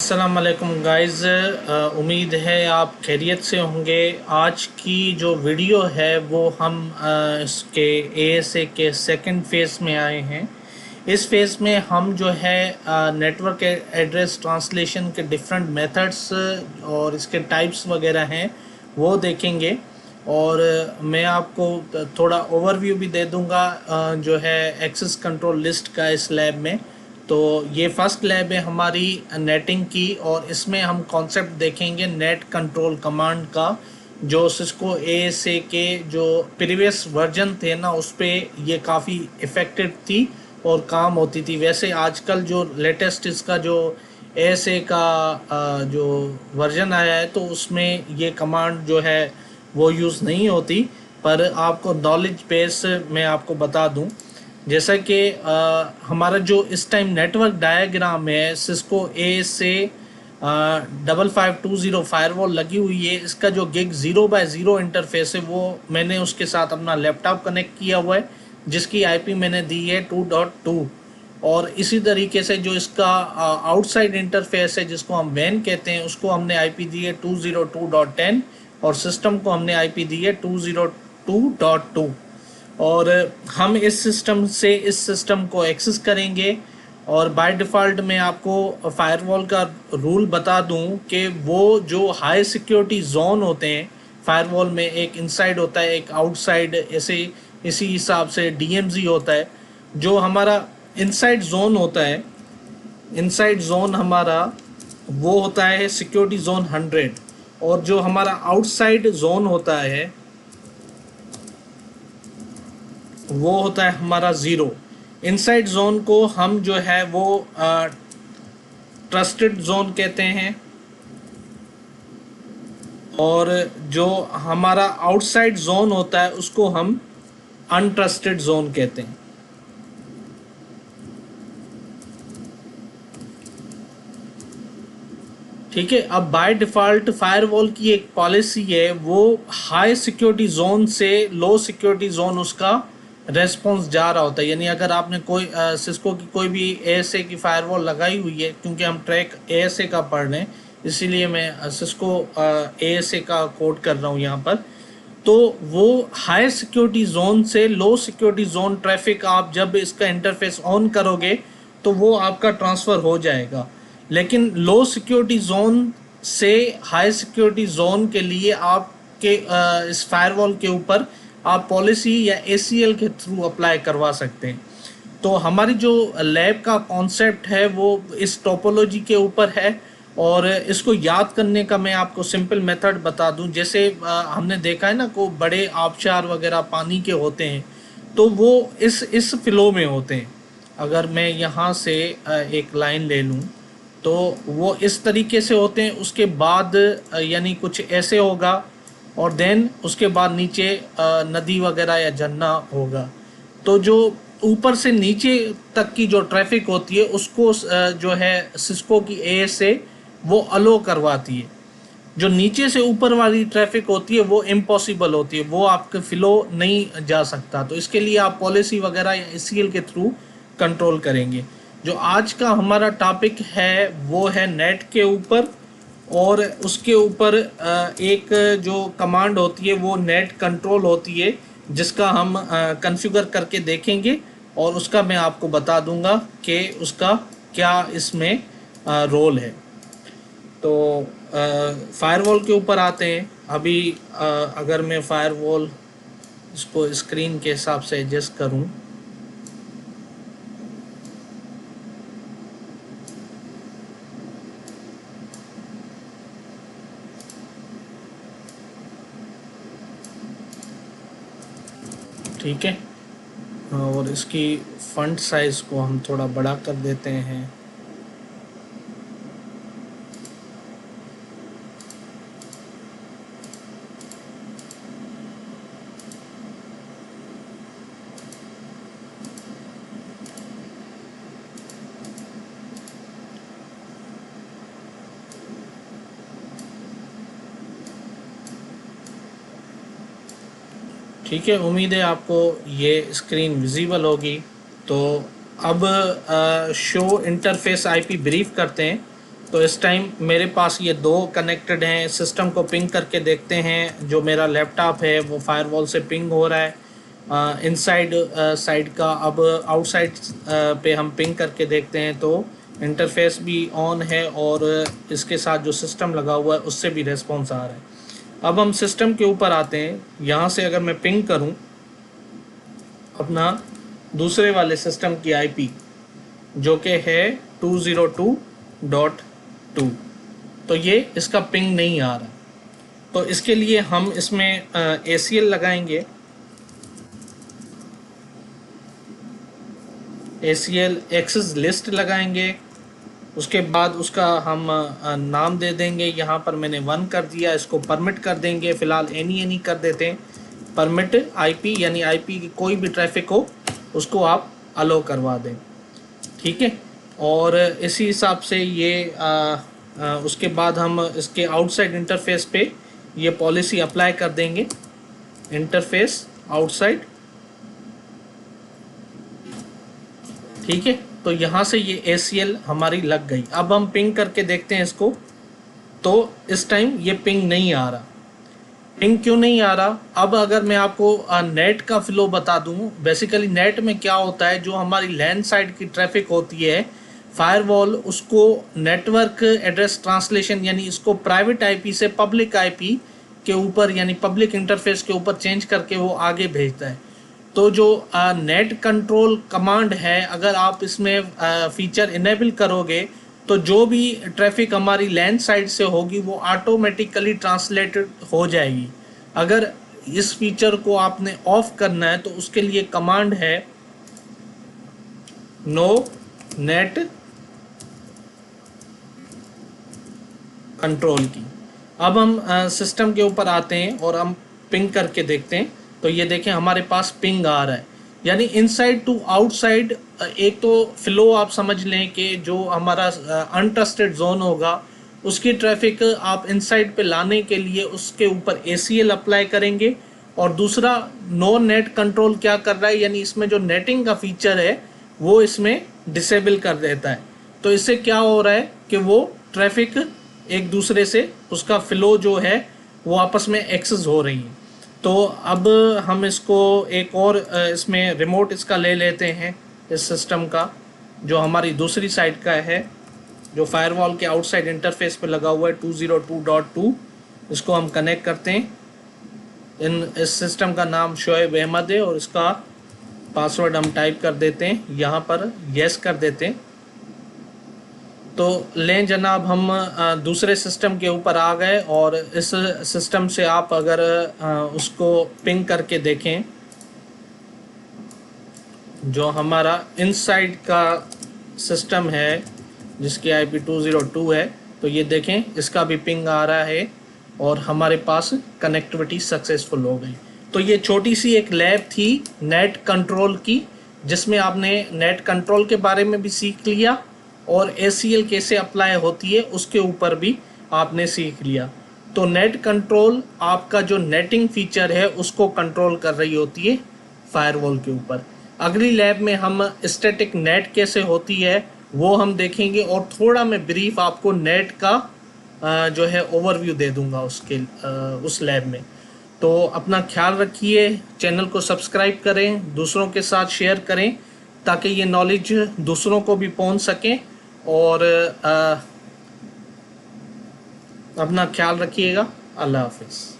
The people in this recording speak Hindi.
अस्सलाम वालेकुम गाइज़। उम्मीद है आप खैरियत से होंगे। आज की जो वीडियो है वो हम इसके एएसए के सेकंड फेज़ में आए हैं। इस फेज़ में हम जो है नेटवर्क एड्रेस ट्रांसलेशन के डिफरेंट मेथड्स और इसके टाइप्स वगैरह हैं वो देखेंगे। और मैं आपको थोड़ा ओवरव्यू भी दे दूंगा जो है एक्सेस कंट्रोल लिस्ट का इस लैब में। तो ये फर्स्ट लैब है हमारी नेटिंग की, और इसमें हम कॉन्सेप्ट देखेंगे नेट कंट्रोल कमांड का, जो सिस्को एएसए के जो प्रीवियस वर्जन थे ना उस पर ये काफ़ी इफ़ेक्टिव थी और काम होती थी। वैसे आजकल जो लेटेस्ट इसका जो एएसए का जो वर्जन आया है तो उसमें ये कमांड जो है वो यूज़ नहीं होती, पर आपको नॉलेज बेस मैं आपको बता दूं। जैसा कि हमारा जो इस टाइम नेटवर्क डायग्राम है सिस्को ए से 5520 फायरवॉल लगी हुई है। इसका जो गिग 0x0 इंटरफेस है वो मैंने उसके साथ अपना लैपटॉप कनेक्ट किया हुआ है, जिसकी आईपी मैंने दी है 2.2। और इसी तरीके से जो इसका आउटसाइड इंटरफेस है जिसको हम वैन कहते हैं उसको हमने आईपी दी है 202.10, और सिस्टम को हमने आईपी दी है 202.2। और हम इस सिस्टम से इस सिस्टम को एक्सेस करेंगे। और बाय डिफ़ॉल्ट मैं आपको फायरवॉल का रूल बता दूं कि वो जो हाई सिक्योरिटी जोन होते हैं फायरवॉल में, एक इनसाइड होता है एक आउटसाइड, ऐसे इसी हिसाब से डीएमजी होता है। जो हमारा इनसाइड जोन होता है, इनसाइड जोन हमारा वो होता है सिक्योरिटी जोन 100, और जो हमारा आउटसाइड जोन होता है वो होता है हमारा 0। इनसाइड जोन को हम जो है वो ट्रस्टेड जोन कहते हैं, और जो हमारा आउटसाइड जोन होता है उसको हम अनट्रस्टेड जोन कहते हैं। ठीक है। अब बाय डिफ़ॉल्ट फायरवॉल की एक पॉलिसी है, वो हाई सिक्योरिटी जोन से लो सिक्योरिटी जोन उसका रेस्पॉन्स जा रहा होता है। यानी अगर आपने कोई सिस्को की कोई भी एएसए की फायरवॉल लगाई हुई है, क्योंकि हम ट्रैक एएसए का पढ़ रहे हैं इसीलिए मैं सिस्को एएसए का कोड कर रहा हूँ यहाँ पर। तो वो हाई सिक्योरिटी जोन से लो सिक्योरिटी जोन ट्रैफिक आप जब इसका इंटरफेस ऑन करोगे तो वो आपका ट्रांसफ़र हो जाएगा। लेकिन लो सिक्योरिटी जोन से हाई सिक्योरिटी जोन के लिए आपके इस फायरवॉल के ऊपर आप पॉलिसी या एसीएल के थ्रू अप्लाई करवा सकते हैं। तो हमारी जो लैब का कॉन्सेप्ट है वो इस टोपोलॉजी के ऊपर है, और इसको याद करने का मैं आपको सिंपल मेथड बता दूं। जैसे हमने देखा है ना को बड़े आबशार वगैरह पानी के होते हैं, तो वो इस फ्लो में होते हैं। अगर मैं यहाँ से एक लाइन ले लूँ तो वो इस तरीके से होते हैं। उसके बाद यानी कुछ ऐसे होगा, और देन उसके बाद नीचे नदी वगैरह या झरना होगा। तो जो ऊपर से नीचे तक की जो ट्रैफिक होती है उसको जो है सिस्को की एएसए वो अलो करवाती है। जो नीचे से ऊपर वाली ट्रैफिक होती है वो इम्पॉसिबल होती है, वो आपके फ्लो नहीं जा सकता। तो इसके लिए आप पॉलिसी वगैरह या एसीएल के थ्रू कंट्रोल करेंगे। जो आज का हमारा टॉपिक है वो है नेट के ऊपर, और उसके ऊपर एक जो कमांड होती है वो नेट कंट्रोल होती है, जिसका हम कॉन्फ़िगर करके देखेंगे, और उसका मैं आपको बता दूंगा कि उसका क्या इसमें रोल है। तो फायरवॉल के ऊपर आते हैं। अभी अगर मैं फायरवॉल इसको स्क्रीन के हिसाब से एडजस्ट करूं, ठीक है, और इसकी फॉन्ट साइज़ को हम थोड़ा बड़ा कर देते हैं। ठीक है, उम्मीद है आपको ये स्क्रीन विजिबल होगी। तो अब शो इंटरफेस आईपी ब्रीफ करते हैं। तो इस टाइम मेरे पास ये दो कनेक्टेड हैं। सिस्टम को पिंग करके देखते हैं, जो मेरा लैपटॉप है वो फायरवॉल से पिंग हो रहा है इनसाइड साइड का। अब आउटसाइड पे हम पिंग करके देखते हैं तो इंटरफेस भी ऑन है और इसके साथ जो सिस्टम लगा हुआ है उससे भी रेस्पॉन्स आ रहा है। अब हम सिस्टम के ऊपर आते हैं। यहाँ से अगर मैं पिंग करूँ अपना दूसरे वाले सिस्टम की आईपी जो कि है 202.2, तो ये इसका पिंग नहीं आ रहा। तो इसके लिए हम इसमें ACL लगाएंगे। ACL एक्सेस लिस्ट लगाएंगे। उसके बाद उसका हम नाम दे देंगे। यहाँ पर मैंने 1 कर दिया, इसको परमिट कर देंगे। फ़िलहाल एनी कर देते हैं। परमिट आईपी यानी आईपी की कोई भी ट्रैफिक हो उसको आप अलो करवा दें, ठीक है। और इसी हिसाब से ये उसके बाद हम इसके आउटसाइड इंटरफेस पे ये पॉलिसी अप्लाई कर देंगे। इंटरफेस आउटसाइड, ठीक है। तो यहाँ से ये ACL हमारी लग गई। अब हम पिंग करके देखते हैं इसको, तो इस टाइम ये पिंग नहीं आ रहा। पिंग क्यों नहीं आ रहा? अब अगर मैं आपको नेट का फ्लो बता दूं, बेसिकली नेट में क्या होता है, जो हमारी लैंड साइड की ट्रैफिक होती है, फायरवॉल उसको नेटवर्क एड्रेस ट्रांसलेशन यानी इसको प्राइवेट आईपी से पब्लिक आईपी के ऊपर यानी पब्लिक इंटरफेस के ऊपर चेंज करके वो आगे भेजता है। तो जो नेट कंट्रोल कमांड है, अगर आप इसमें फीचर इनेबल करोगे तो जो भी ट्रैफिक हमारी लैंड साइड से होगी वो ऑटोमेटिकली ट्रांसलेटेड हो जाएगी। अगर इस फीचर को आपने ऑफ करना है तो उसके लिए कमांड है नो नेट कंट्रोल की। अब हम सिस्टम के ऊपर आते हैं और हम पिंग करके देखते हैं। तो ये देखें हमारे पास पिंग आ रहा है, यानी इनसाइड टू आउटसाइड। एक तो फ्लो आप समझ लें कि जो हमारा अनट्रस्टेड जोन होगा उसकी ट्रैफिक आप इनसाइड पे लाने के लिए उसके ऊपर ACL अप्लाई करेंगे। और दूसरा नो नेट कंट्रोल क्या कर रहा है, यानी इसमें जो नेटिंग का फीचर है वो इसमें डिसेबल कर देता है। तो इससे क्या हो रहा है कि वो ट्रैफिक एक दूसरे से उसका फ्लो जो है वो आपस में एक्सेस हो रही है। तो अब हम इसको एक और इसमें रिमोट इसका ले लेते हैं, इस सिस्टम का जो हमारी दूसरी साइड का है, जो फायरवॉल के आउटसाइड इंटरफेस पे लगा हुआ है 202.2। इसको हम कनेक्ट करते हैं। इस सिस्टम का नाम शोएब अहमद है और इसका पासवर्ड हम टाइप कर देते हैं, यहाँ पर यस कर देते हैं। तो लें जनाब, हम दूसरे सिस्टम के ऊपर आ गए और इस सिस्टम से आप अगर उसको पिंग करके देखें, जो हमारा इनसाइड का सिस्टम है जिसकी IP 202 है, तो ये देखें इसका भी पिंग आ रहा है और हमारे पास कनेक्टिविटी सक्सेसफुल हो गई। तो ये छोटी सी एक लैब थी नेट कंट्रोल की, जिसमें आपने नेट कंट्रोल के बारे में भी सीख लिया और ACL कैसे अप्लाई होती है उसके ऊपर भी आपने सीख लिया। तो नेट कंट्रोल आपका जो नेटिंग फीचर है उसको कंट्रोल कर रही होती है फायरवॉल के ऊपर। अगली लैब में हम स्टैटिक नेट कैसे होती है वो हम देखेंगे और थोड़ा मैं ब्रीफ आपको नेट का जो है ओवरव्यू दे दूंगा उस लैब में। तो अपना ख्याल रखिए, चैनल को सब्सक्राइब करें, दूसरों के साथ शेयर करें ताकि ये नॉलेज दूसरों को भी पहुंच सके। और अपना ख्याल रखिएगा। अल्लाह हाफिज़।